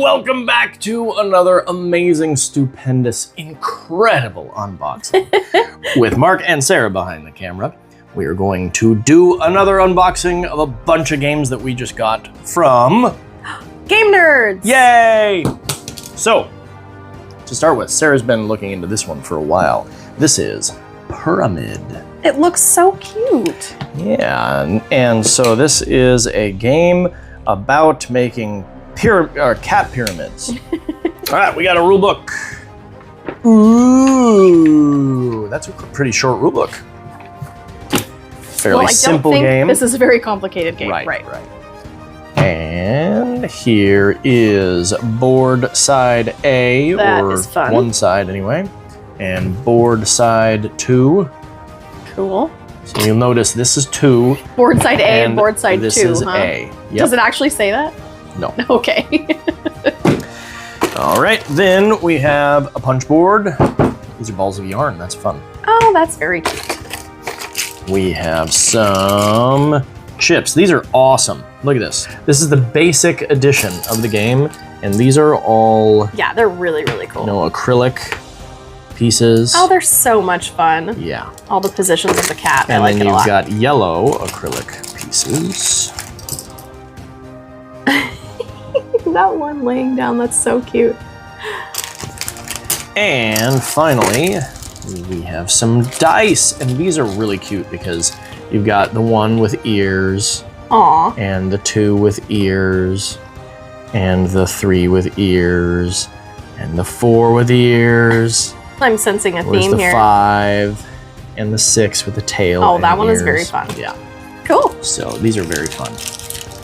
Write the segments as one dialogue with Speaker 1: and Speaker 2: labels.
Speaker 1: welcome back to another amazing, stupendous, incredible unboxing. With Mark and Sarah behind the camera, we are going to do another unboxing of a bunch of games that we just got from...
Speaker 2: Game Nerds!
Speaker 1: Yay! So, to start with, Sarah's been looking into this one for a while. This is Purrramid.
Speaker 2: It looks so cute.
Speaker 1: Yeah, and so this is a game about making cat pyramids. All right, we got a rule book. Ooh, that's a pretty short rule book. Fairly simple game.
Speaker 2: This is a very complicated game.
Speaker 1: Right. And here is board side A,
Speaker 2: that
Speaker 1: or
Speaker 2: is fun.
Speaker 1: One side anyway, and board side 2.
Speaker 2: Cool.
Speaker 1: So you'll notice this is 2.
Speaker 2: Board side A and board side 2,
Speaker 1: this is
Speaker 2: huh?
Speaker 1: A. Yep.
Speaker 2: Does it actually say that?
Speaker 1: No.
Speaker 2: Okay.
Speaker 1: All right, then we have a punch board. These are balls of yarn, that's fun.
Speaker 2: Oh, that's very cute.
Speaker 1: We have some chips. These are awesome. Look at this. This is the basic edition of the game, and these are all...
Speaker 2: Yeah, they're really, really cool.
Speaker 1: Acrylic pieces.
Speaker 2: Oh, they're so much fun.
Speaker 1: Yeah.
Speaker 2: All the positions of the cat.
Speaker 1: And
Speaker 2: I like
Speaker 1: then
Speaker 2: it a lot.
Speaker 1: you've got yellow acrylic pieces.
Speaker 2: That one laying down, that's so cute.
Speaker 1: And finally, we have some dice, and these are really cute because you've got the 1 with ears,
Speaker 2: Aw.
Speaker 1: and the 2 with ears, and the 3 with ears, and the 4 with ears.
Speaker 2: I'm sensing a
Speaker 1: Where's
Speaker 2: theme
Speaker 1: the
Speaker 2: here.
Speaker 1: 5 and the 6 with the tail.
Speaker 2: Oh,
Speaker 1: and
Speaker 2: that one
Speaker 1: ears.
Speaker 2: is very fun.
Speaker 1: Yeah.
Speaker 2: Cool.
Speaker 1: So these are very fun.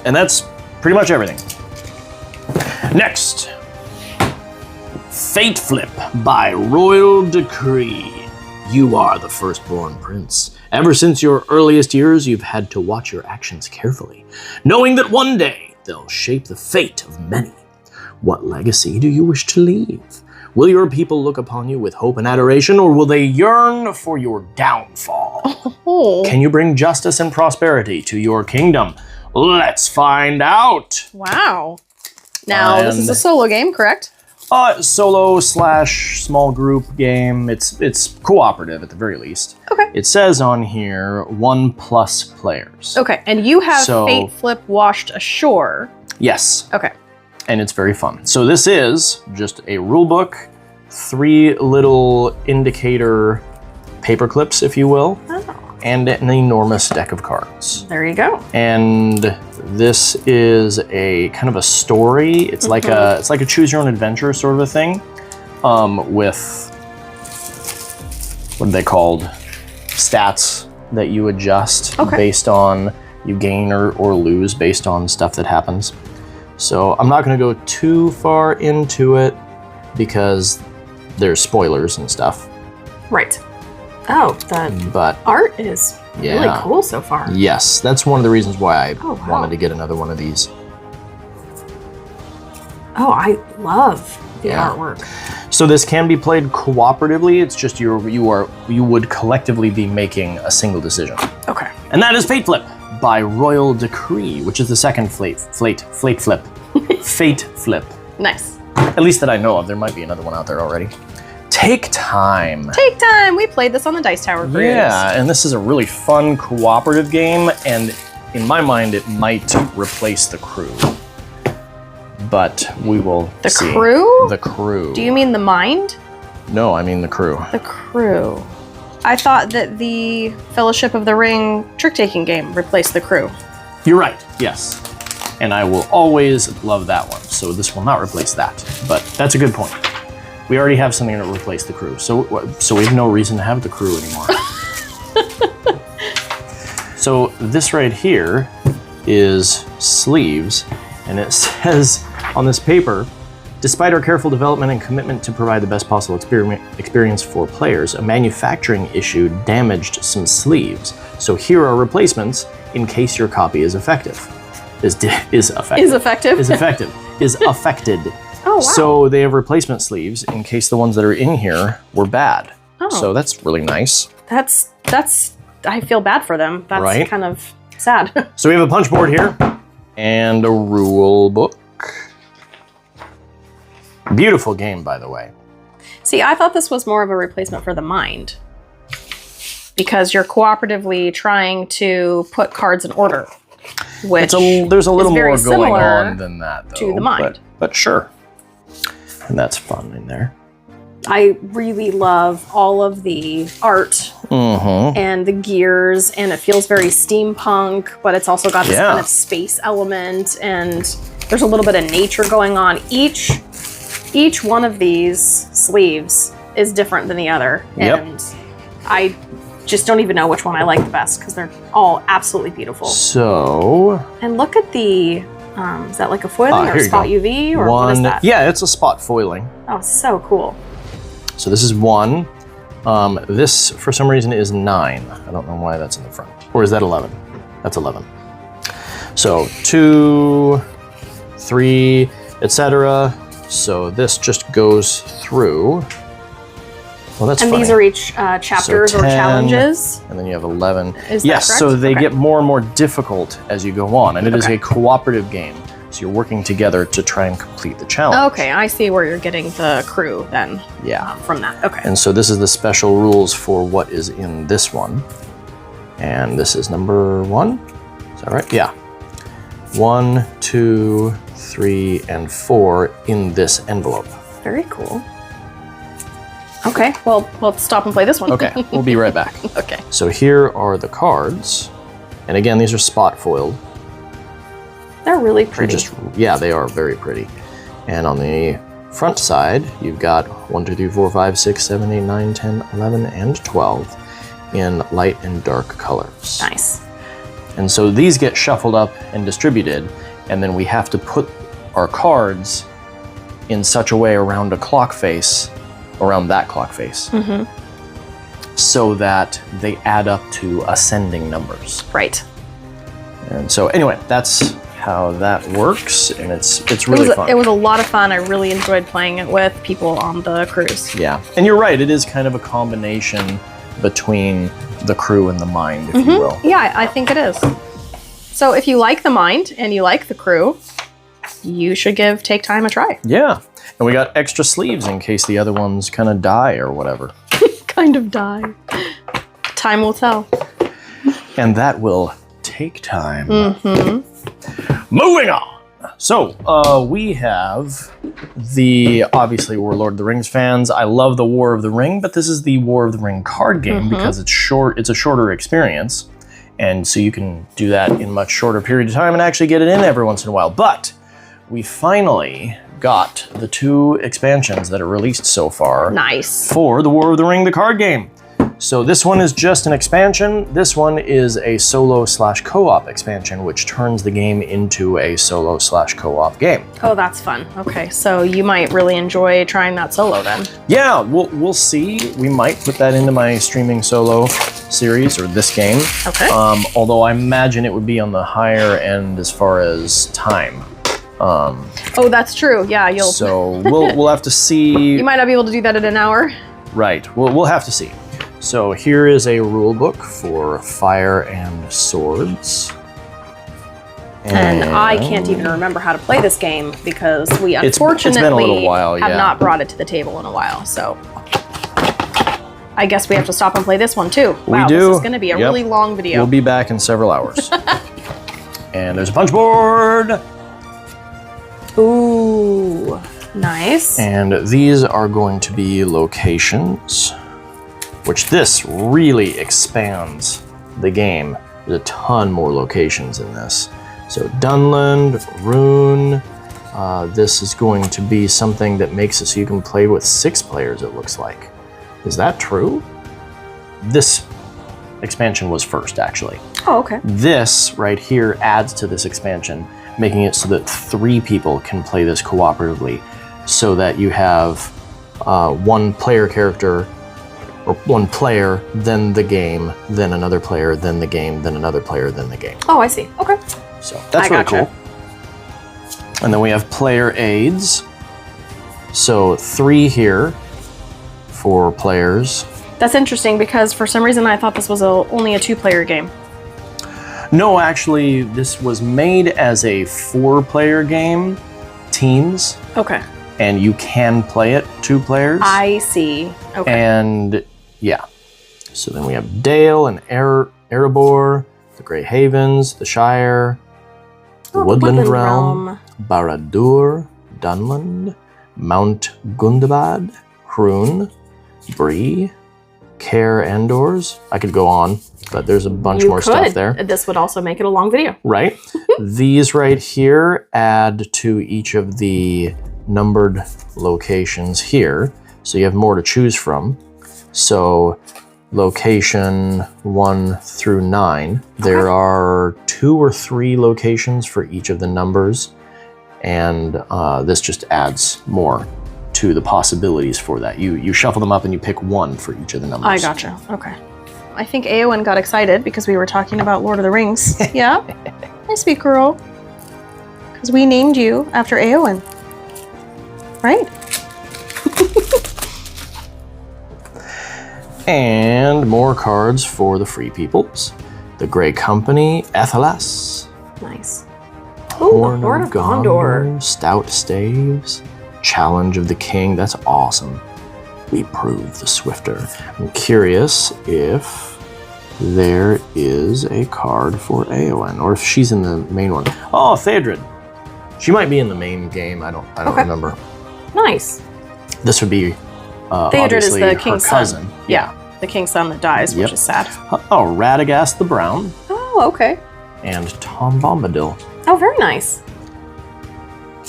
Speaker 1: And that's pretty much everything. Next, Fate Flip by Royal Decree. You are the firstborn prince. Ever since your earliest years, you've had to watch your actions carefully, knowing that one day they'll shape the fate of many. What legacy do you wish to leave? Will your people look upon you with hope and adoration, or will they yearn for your downfall?
Speaker 2: Oh.
Speaker 1: Can you bring justice and prosperity to your kingdom? Let's find out.
Speaker 2: Wow. Now, this is a solo game, correct?
Speaker 1: Solo / small group game. It's cooperative at the very least.
Speaker 2: Okay.
Speaker 1: It says on here 1+ players.
Speaker 2: Okay, and you have Fate Flip washed ashore.
Speaker 1: Yes.
Speaker 2: Okay.
Speaker 1: And it's very fun. So this is just a rule book, 3 little indicator paper clips, if you will, and an enormous deck of cards.
Speaker 2: There you go.
Speaker 1: And this is a kind of a story. It's like a choose your own adventure sort of a thing, with what are they called? Stats that you adjust based on you gain or lose based on stuff that happens. So I'm not going to go too far into it because there's spoilers and stuff.
Speaker 2: Right. Oh, the art is really cool so far.
Speaker 1: Yes, that's one of the reasons why I wanted to get another one of these.
Speaker 2: Oh, I love the artwork.
Speaker 1: So this can be played cooperatively. It's just you would collectively be making a single decision. Okay. And that is Fate Flip by Royal Decree, which is the second Fate Flip. Fate Flip.
Speaker 2: Nice.
Speaker 1: At least that I know of. There might be another one out there already. Take Time.
Speaker 2: Take Time. We played this on the Dice Tower cruise.
Speaker 1: Yeah, and this is a really fun cooperative game, and in my mind, it might replace The Crew. But we will see.
Speaker 2: The Crew?
Speaker 1: The Crew.
Speaker 2: Do you mean The Mind?
Speaker 1: No, I mean The Crew.
Speaker 2: The Crew. I thought that the Fellowship of the Ring trick-taking game replaced The Crew.
Speaker 1: You're right, yes. And I will always love that one, so this will not replace that. But that's a good point. We already have something to replace The Crew, so we have no reason to have The Crew anymore. So this right here is sleeves, and it says on this paper, despite our careful development and commitment to provide the best possible experience for players, a manufacturing issue damaged some sleeves. So here are replacements in case your copy is affected. Is affected. Oh, wow. So they have replacement sleeves in case the ones that are in here were bad. Oh. So that's really nice.
Speaker 2: That's I feel bad for them. That's kind of sad.
Speaker 1: So we have a punch board here and a rule book. Beautiful game, by the way.
Speaker 2: See, I thought this was more of a replacement for the Mind. Because you're cooperatively trying to put cards in order. Which
Speaker 1: there's a little more going
Speaker 2: similar
Speaker 1: on than that, though.
Speaker 2: to the Mind.
Speaker 1: But sure. And that's fun in there.
Speaker 2: I really love all of the art and the gears, and it feels very steampunk, but it's also got this kind of space element, and there's a little bit of nature going on. Each one of these sleeves is different than the other, and I just don't even know which one I like the best because they're all absolutely beautiful.
Speaker 1: So,
Speaker 2: and look at the is that like a foiling or spot UV or what is that?
Speaker 1: Yeah, it's a spot foiling.
Speaker 2: Oh, so cool.
Speaker 1: So this is 1. This, for some reason, is 9. I don't know why that's in the front. Or is that 11? That's 11. So 2, 3, etc. So this just goes through. Well, that's
Speaker 2: and
Speaker 1: funny.
Speaker 2: These are each chapters
Speaker 1: so 10,
Speaker 2: or challenges.
Speaker 1: And then you have 11.
Speaker 2: Is
Speaker 1: yes,
Speaker 2: that correct?
Speaker 1: so they get more and more difficult as you go on. And it is a cooperative game. So you're working together to try and complete the challenge.
Speaker 2: Okay, I see where you're getting the crew then.
Speaker 1: Yeah.
Speaker 2: From that. Okay.
Speaker 1: And so this is the special rules for what is in this one. And this is number 1. Is that right? Yeah. 1, 2, 3, and 4 in this envelope.
Speaker 2: Very cool. Okay, well, let's stop and play this one.
Speaker 1: Okay, we'll be right back.
Speaker 2: Okay.
Speaker 1: So here are the cards. And again, these are spot foiled.
Speaker 2: They're really pretty.
Speaker 1: Yeah, they are very pretty. And on the front side, you've got 1, 2, 3, 4, 5, 6, 7, 8, 9, 10, 11, and 12 in light and dark colors.
Speaker 2: Nice.
Speaker 1: And so these get shuffled up and distributed, and then we have to put our cards in such a way around a clock face, around that clock face, so that they add up to ascending numbers.
Speaker 2: Right.
Speaker 1: And so anyway, that's how that works, and it's really fun.
Speaker 2: It was a lot of fun. I really enjoyed playing it with people on the cruise.
Speaker 1: Yeah, and you're right, it is kind of a combination between the crew and the Mind, if you will.
Speaker 2: Yeah, I think it is. So if you like the Mind and you like the crew, you should give Take Time a try.
Speaker 1: Yeah, and we got extra sleeves in case the other ones kind of die or whatever.
Speaker 2: Kind of die. Time will tell.
Speaker 1: And that will take time. Moving on. So, we have obviously we're Lord of the Rings fans. I love the War of the Ring, but this is the War of the Ring card game because it's short. It's a shorter experience. And so you can do that in a much shorter period of time and actually get it in every once in a while. But we finally got the 2 expansions that are released so far.
Speaker 2: Nice.
Speaker 1: For the War of the Ring, the card game. So this one is just an expansion. This one is a solo/co-op expansion, which turns the game into a solo/co-op game.
Speaker 2: Oh, that's fun. Okay, so you might really enjoy trying that solo then.
Speaker 1: Yeah, we'll see. We might put that into my streaming solo series, or this game.
Speaker 2: Okay.
Speaker 1: Although I imagine it would be on the higher end as far as time.
Speaker 2: Oh, that's true. Yeah, you'll.
Speaker 1: So we'll have to see.
Speaker 2: You might not be able to do that in an hour.
Speaker 1: Right. We'll have to see. So here is a rule book for Fire and Swords.
Speaker 2: And I can't even remember how to play this game because we unfortunately
Speaker 1: it's been a little while,
Speaker 2: have not brought it to the table in a while. So I guess we have to stop and play this one too. Wow,
Speaker 1: we do.
Speaker 2: This is going to be a really long video.
Speaker 1: We'll be back in several hours. And there's a punch board.
Speaker 2: Ooh, nice.
Speaker 1: And these are going to be locations, which this really expands the game. There's a ton more locations in this. So Dunland, Rune, this is going to be something that makes it so you can play with 6 players, it looks like. Is that true? This expansion was first, actually.
Speaker 2: Oh, okay.
Speaker 1: This right here adds to this expansion, making it so that 3 people can play this cooperatively, so that you have 1 player character, or 1 player, then the game, then another player, then the game, then another player, then the game.
Speaker 2: Oh, I see. Okay.
Speaker 1: So that's really cool. And then we have player aids. So 3 here for players.
Speaker 2: That's interesting because for some reason I thought this was only a 2-player game.
Speaker 1: No, actually, this was made as a 4-player game, teams.
Speaker 2: Okay.
Speaker 1: and you can play it 2 players.
Speaker 2: I see. Okay.
Speaker 1: And yeah. So then we have Dale and Erebor, the Grey Havens, the Shire, the Woodland Realm, Barad-dûr, Dunland, Mount Gundabad, Hrun, Bree, Care Endors. I could go on, but there's a bunch more stuff there.
Speaker 2: This would also make it a long video.
Speaker 1: Right. These right here add to each of the numbered locations here. So you have more to choose from. So location 1 through 9, there are 2 or 3 locations for each of the numbers. And this just adds more to the possibilities for that. You shuffle them up and you pick 1 for each of the numbers.
Speaker 2: I gotcha. Okay. I think Eowyn got excited because we were talking about Lord of the Rings. Yeah? Hi, sweet girl. Because we named you after Eowyn. Right?
Speaker 1: And more cards for the Free Peoples. The Grey Company, Ethelas.
Speaker 2: Nice. Ooh, the Horn of Gondor.
Speaker 1: Stout Staves. Challenge of the King. That's awesome. We prove the swifter. I'm curious if there is a card for Eowyn, or if she's in the main one. Oh, Theodred. She might be in the main game. I don't remember.
Speaker 2: Nice.
Speaker 1: This would be
Speaker 2: Theodred is the king's
Speaker 1: cousin.
Speaker 2: son. Yeah, the king's son that dies, which is sad.
Speaker 1: Oh, Radagast the Brown.
Speaker 2: Oh, okay.
Speaker 1: And Tom Bombadil.
Speaker 2: Oh, very nice.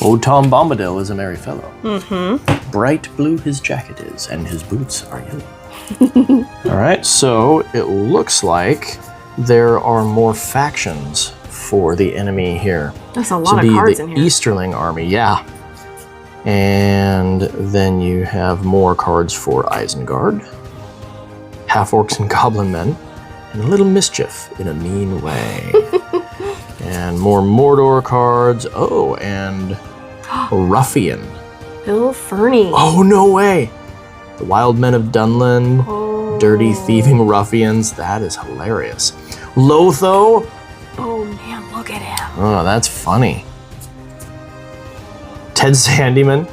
Speaker 1: Oh, Tom Bombadil is a merry fellow.
Speaker 2: Mm-hmm.
Speaker 1: Bright blue his jacket is, and his boots are yellow. All right, so it looks like there are more factions for the enemy here.
Speaker 2: That's a lot of cards in here.
Speaker 1: The Easterling army, yeah. And then you have more cards for Isengard, half-orcs and goblin men, and a little mischief in a mean way. And more Mordor cards. Oh, and Ruffian.
Speaker 2: Bill Ferny.
Speaker 1: Oh, no way. The Wild Men of Dunland. Oh. Dirty Thieving Ruffians. That is hilarious. Lotho.
Speaker 2: Oh, man, look at him.
Speaker 1: Oh, that's funny. Ted Sandyman.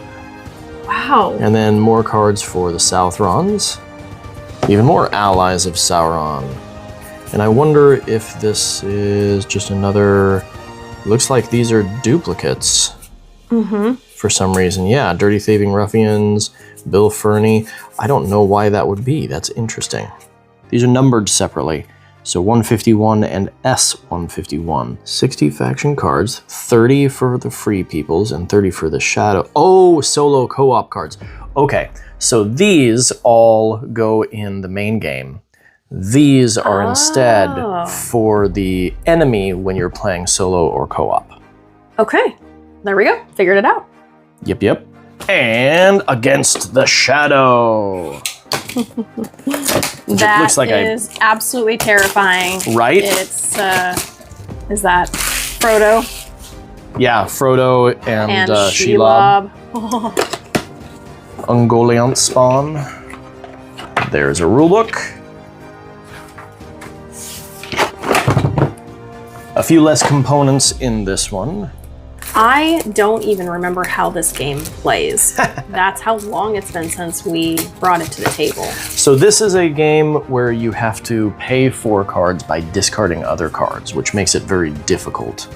Speaker 2: Wow.
Speaker 1: And then more cards for the Southrons. Even more allies of Sauron. And I wonder if this is just another... Looks like these are duplicates.
Speaker 2: Mm-hmm.
Speaker 1: For some reason. Yeah, Dirty Thieving Ruffians, Bill Ferny. I don't know why that would be. That's interesting. These are numbered separately. So 151 and S151. 60 faction cards, 30 for the Free Peoples, and 30 for the Shadow. Oh, solo co-op cards. Okay, so these all go in the main game. These are instead for the enemy when you're playing solo or co-op.
Speaker 2: Okay, there we go. Figured it out.
Speaker 1: Yep, yep. And Against the Shadow.
Speaker 2: That looks like is absolutely terrifying.
Speaker 1: Right?
Speaker 2: It's, is that Frodo?
Speaker 1: Yeah, Frodo and
Speaker 2: Shelob.
Speaker 1: Ungoliant spawn. There's a rulebook. A few less components in this one.
Speaker 2: I don't even remember how this game plays. That's how long it's been since we brought it to the table.
Speaker 1: So this is a game where you have to pay for cards by discarding other cards, which makes it very difficult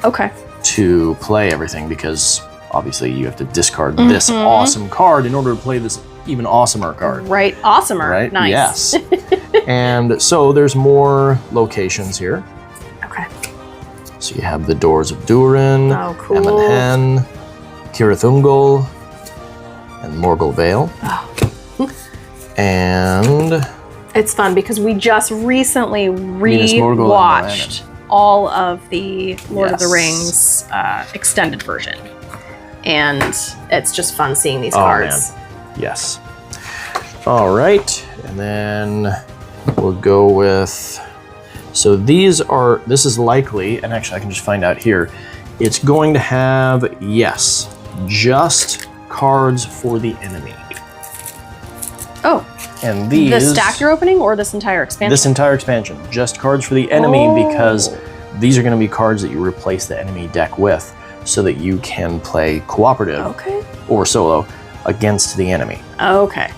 Speaker 1: to play everything because obviously you have to discard this awesome card in order to play this even awesomer card.
Speaker 2: Right, awesomer.
Speaker 1: Right?
Speaker 2: Nice.
Speaker 1: Yes. And so there's more locations here.
Speaker 2: Okay.
Speaker 1: So you have the Doors of Durin,
Speaker 2: cool.
Speaker 1: Hen, Cirith and Morgul Vale. And
Speaker 2: it's fun because we just recently rewatched all of the Lord of the Rings extended version. And it's just fun seeing these cards.
Speaker 1: Man. Yes. All right. And then we'll go with... So this is likely, and actually I can just find out here, it's going to have, yes, just cards for the enemy.
Speaker 2: Oh.
Speaker 1: And these...
Speaker 2: The stack you're opening or this entire expansion?
Speaker 1: This entire expansion. Just cards for the enemy because these are going to be cards that you replace the enemy deck with so that you can play cooperative or solo against the enemy.
Speaker 2: Okay.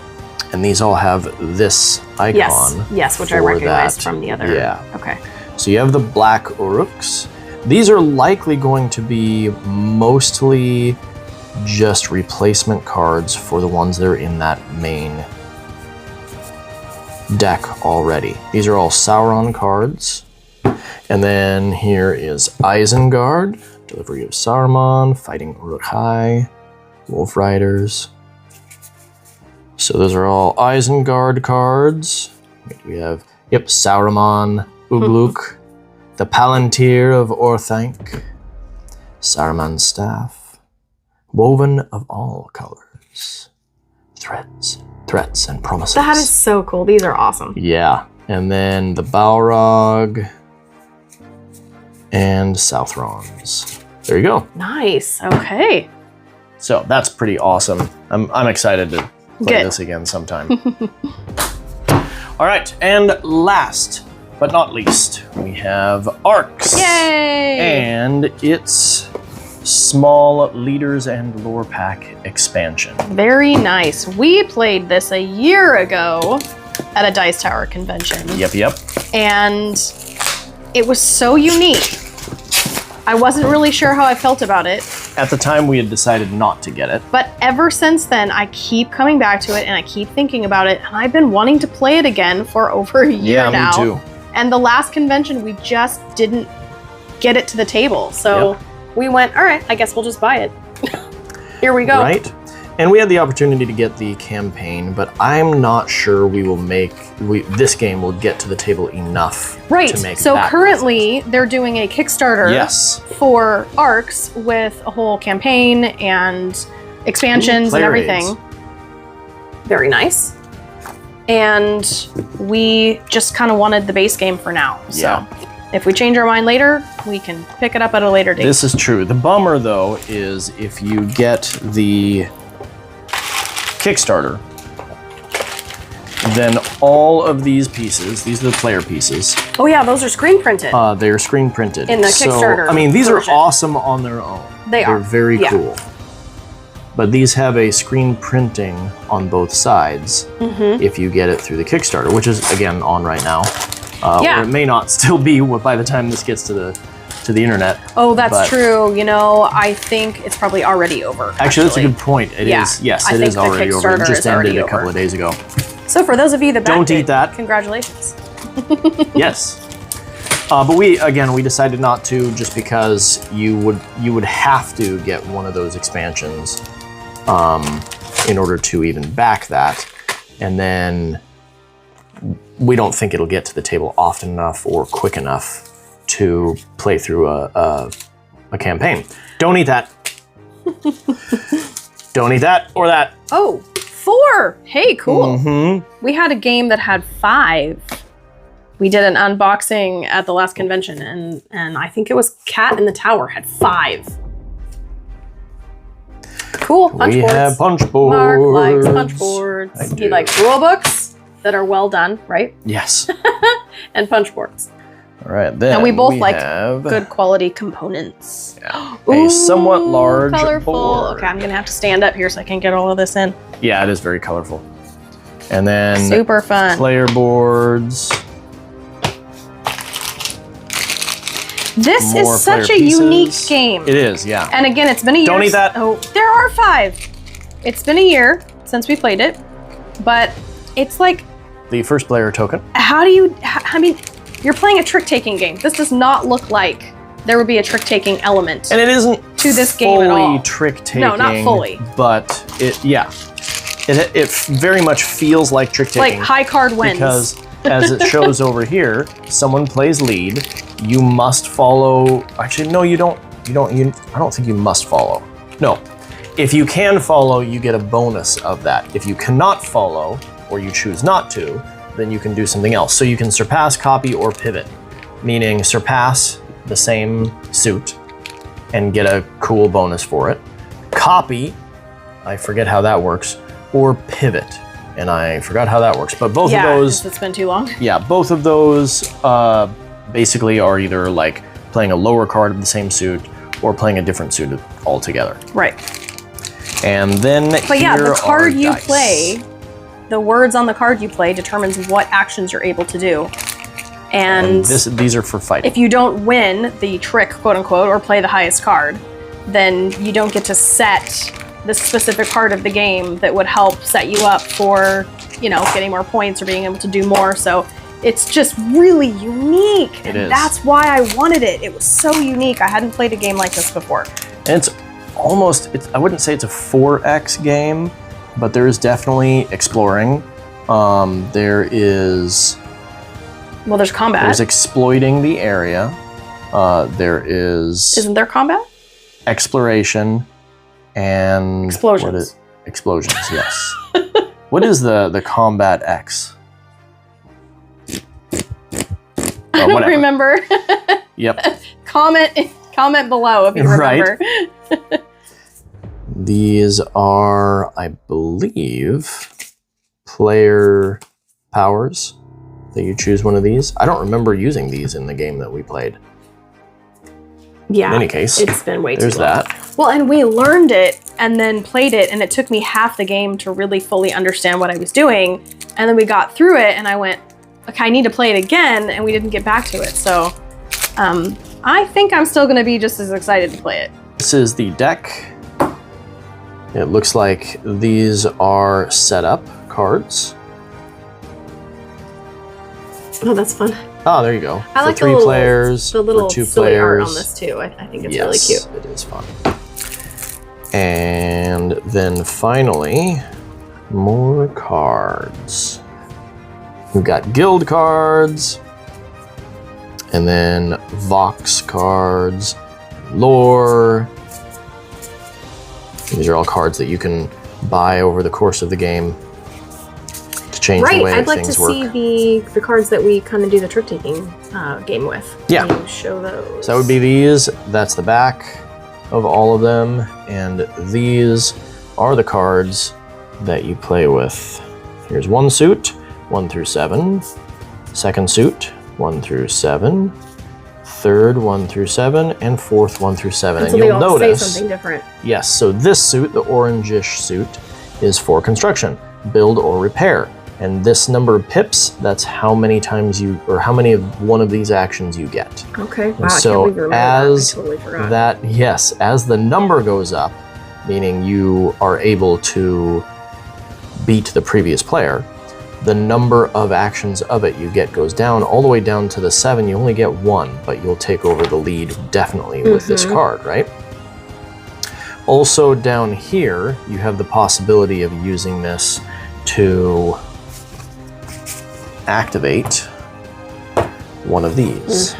Speaker 1: And these all have this icon.
Speaker 2: Yes, which I recognized from the other.
Speaker 1: Yeah.
Speaker 2: Okay.
Speaker 1: So you have the black Uruks. These are likely going to be mostly just replacement cards for the ones that are in that main deck already. These are all Sauron cards. And then here is Isengard, Delivery of Saruman, Fighting Uruk-hai, Wolf Riders. So those are all Isengard cards. We have, Saruman, Ugluk, the Palantir of Orthanc, Saruman's Staff, Woven of all colors, threats, and promises.
Speaker 2: That is so cool. These are awesome.
Speaker 1: Yeah. And then the Balrog and Southrons. There you go.
Speaker 2: Nice. Okay.
Speaker 1: So that's pretty awesome. I'm excited to play this again sometime. All right, and last but not least, we have Arcs.
Speaker 2: Yay!
Speaker 1: And its small leaders and lore pack expansion.
Speaker 2: Very nice. We played this a year ago at a Dice Tower convention.
Speaker 1: Yep.
Speaker 2: And it was so unique. I wasn't really sure how I felt about it.
Speaker 1: At the time, we had decided not to get it.
Speaker 2: But ever since then, I keep coming back to it and I keep thinking about it. And I've been wanting to play it again for over a year now.
Speaker 1: Yeah, me too.
Speaker 2: And the last convention, we just didn't get it to the table. So we went, all right, I guess we'll just buy it. Here we go.
Speaker 1: Right? And we had the opportunity to get the campaign, but I'm not sure this game will get to the table enough to make
Speaker 2: So
Speaker 1: that
Speaker 2: currently they're doing a Kickstarter for Arcs with a whole campaign and expansions and everything. Very nice. And we just kind of wanted the base game for now. So if we change our mind later, we can pick it up at a later date.
Speaker 1: This is true. The bummer, though, is if you get the Kickstarter, then all of these pieces, these are the player pieces.
Speaker 2: Oh yeah, those are screen printed.
Speaker 1: They're screen printed.
Speaker 2: In the Kickstarter.
Speaker 1: I mean, these
Speaker 2: version.
Speaker 1: are awesome on their own. They're very cool. But these have a screen printing on both sides if you get it through the Kickstarter, which is, again, on right now. Or it may not still be by the time this gets to the internet.
Speaker 2: Oh, that's true. You know, I think it's probably already over.
Speaker 1: Actually, that's a good point. It is. Yes, it is already over. It just ended a couple of days ago.
Speaker 2: So for those of you that
Speaker 1: don't eat that,
Speaker 2: congratulations.
Speaker 1: Yes. But we decided not to, just because you would have to get one of those expansions in order to even back that, and then we don't think it'll get to the table often enough or quick enough to play through a campaign. Don't eat that. Don't eat that or that.
Speaker 2: Oh, 4. Hey, cool. We had a game that had 5. We did an unboxing at the last convention, and I think it was Cat in the Tower had 5. Cool. Punch boards.
Speaker 1: We have punch boards.
Speaker 2: Mark likes punch boards. He likes rule books that are well done, right?
Speaker 1: Yes.
Speaker 2: And punch boards.
Speaker 1: All right, then
Speaker 2: and we both like good quality components.
Speaker 1: Yeah. A somewhat large
Speaker 2: colorful
Speaker 1: board.
Speaker 2: Okay, I'm gonna have to stand up here so I can get all of this in.
Speaker 1: Yeah, it is very colorful. And then
Speaker 2: super fun
Speaker 1: player boards.
Speaker 2: This is such a unique game.
Speaker 1: It is, yeah.
Speaker 2: And again, it's been a year.
Speaker 1: Don't eat that.
Speaker 2: Oh, there are 5. It's been a year since we played it, but it's like
Speaker 1: the first player token.
Speaker 2: How do you? I mean, you're playing a trick-taking game. This does not look like there would be a trick-taking element.
Speaker 1: And it isn't
Speaker 2: to this game at all.
Speaker 1: Fully trick-taking.
Speaker 2: No, not fully.
Speaker 1: But it very much feels like trick-taking.
Speaker 2: Like high card wins.
Speaker 1: Because as it shows over here, someone plays lead. You must follow. Actually, no, you don't. I don't think you must follow. No. If you can follow, you get a bonus of that. If you cannot follow, or you choose not to, then you can do something else. So you can surpass, copy, or pivot. Meaning surpass the same suit and get a cool bonus for it. Copy, I forget how that works, or pivot. And I forgot how that works. But both of those...
Speaker 2: it's been too long.
Speaker 1: Yeah, both of those basically are either like playing a lower card of the same suit or playing a different suit altogether.
Speaker 2: Right.
Speaker 1: And then
Speaker 2: But yeah, the card you
Speaker 1: dice.
Speaker 2: play, the words on the card you play determines what actions you're able to do. And
Speaker 1: these are for fighting.
Speaker 2: if you don't win the trick, quote unquote, or play the highest card, then you don't get to set the specific part of the game that would help set you up for, you know, getting more points or being able to do more. So it's just really unique.
Speaker 1: It is.
Speaker 2: That's why I wanted it. It was so unique. I hadn't played a game like this before.
Speaker 1: And it's almost, I wouldn't say it's a 4X game, but there is definitely exploring. There is...
Speaker 2: Well, there's combat.
Speaker 1: There's exploiting the area. There is...
Speaker 2: Isn't there combat?
Speaker 1: Exploration and...
Speaker 2: Explosions.
Speaker 1: Explosions, yes. What is the combat X?
Speaker 2: I don't remember.
Speaker 1: Yep.
Speaker 2: Comment below if you remember.
Speaker 1: Right. These are, I believe, player powers that you choose one of these. I don't remember using these in the game that we played.
Speaker 2: Yeah.
Speaker 1: In any case,
Speaker 2: it's been way too long.
Speaker 1: There's that.
Speaker 2: Well, and we learned it and then played it, and it took me half the game to really fully understand what I was doing. And then we got through it, and I went, okay, I need to play it again, and we didn't get back to it. So I think I'm still going to be just as excited to play it.
Speaker 1: This is the deck. It looks like these are setup cards.
Speaker 2: Oh, that's fun.
Speaker 1: Oh, there you go.
Speaker 2: I like
Speaker 1: for 3 players,
Speaker 2: the little
Speaker 1: for 2
Speaker 2: silly
Speaker 1: players.
Speaker 2: art on this too. I think it's
Speaker 1: yes,
Speaker 2: really cute.
Speaker 1: It is fun. And then finally, more cards. We've got guild cards, and then Vox cards, lore. These are all cards that you can buy over the course of the game to change the way
Speaker 2: I'd like
Speaker 1: things
Speaker 2: to
Speaker 1: work.
Speaker 2: see the cards that we kind of do the trick-taking game with.
Speaker 1: Yeah.
Speaker 2: Can you show those?
Speaker 1: So that would be these. That's the back of all of them, and these are the cards that you play with. Here's one suit, 1 through 7. Second suit, 1 through 7. Third, 1 through 7, and fourth, 1 through 7.
Speaker 2: And so
Speaker 1: you'll
Speaker 2: they all
Speaker 1: notice
Speaker 2: say something different.
Speaker 1: Yes, so this suit, the orangish suit, is for construction, build or repair. And this number of pips, that's how many times you, or how many of one of these actions you get.
Speaker 2: Okay, wow,
Speaker 1: And
Speaker 2: I
Speaker 1: so
Speaker 2: can't believe you remember
Speaker 1: as
Speaker 2: that. I totally forgot.
Speaker 1: that, yes, as the number goes up, meaning you are able to beat the previous player, the number of actions of it you get goes down all the way down to the 7. You only get 1, but you'll take over the lead definitely with this card, right? Also down here, you have the possibility of using this to activate one of these.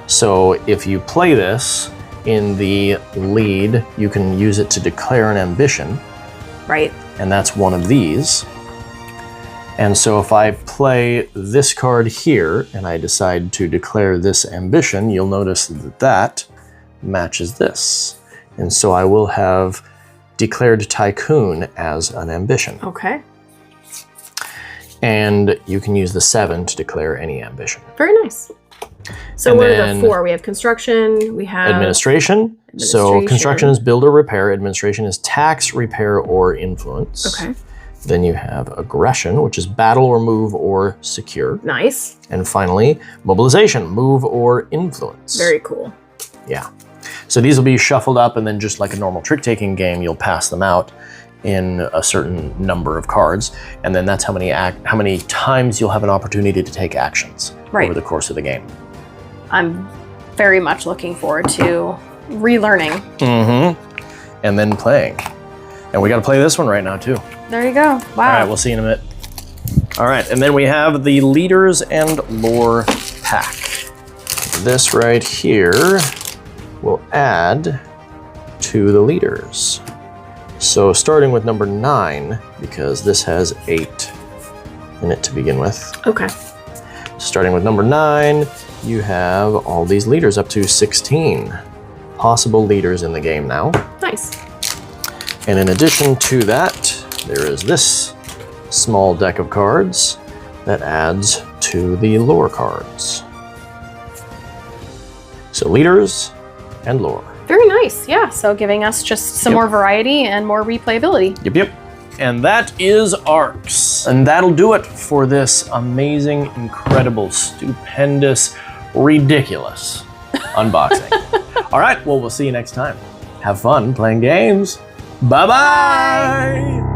Speaker 1: So if you play this in the lead, you can use it to declare an ambition.
Speaker 2: Right.
Speaker 1: And that's one of these. And so if I play this card here and I decide to declare this ambition, you'll notice that that matches this. And so I will have declared Tycoon as an ambition.
Speaker 2: Okay.
Speaker 1: And you can use the 7 to declare any ambition.
Speaker 2: Very nice. So
Speaker 1: And
Speaker 2: what are
Speaker 1: then
Speaker 2: the 4? We have construction, we have...
Speaker 1: Administration. So construction is build or repair. Administration is tax, repair, or influence.
Speaker 2: Okay.
Speaker 1: Then you have aggression, which is battle or move or secure.
Speaker 2: Nice.
Speaker 1: And finally, mobilization, move or influence.
Speaker 2: Very cool.
Speaker 1: Yeah. So these will be shuffled up, and then just like a normal trick-taking game, you'll pass them out in a certain number of cards, and then that's how many times you'll have an opportunity to take actions over the course of the game.
Speaker 2: I'm very much looking forward to relearning.
Speaker 1: And then playing. And we got to play this one right now too.
Speaker 2: There you go. Wow.
Speaker 1: All right, we'll see you in a minute. All right, and then we have the leaders and lore pack. This right here will add to the leaders. So starting with number 9, because this has 8 in it to begin with.
Speaker 2: Okay.
Speaker 1: Starting with number 9, you have all these leaders up to 16 possible leaders in the game now.
Speaker 2: Nice.
Speaker 1: And in addition to that, there is this small deck of cards that adds to the lore cards. So leaders and lore.
Speaker 2: Very nice. nice. Yeah, so giving us just some more variety and more replayability.
Speaker 1: Yep. And that is ARCs. And that'll do it for this amazing, incredible, stupendous, ridiculous unboxing. All right, well, we'll see you next time. Have fun playing games. Bye-bye.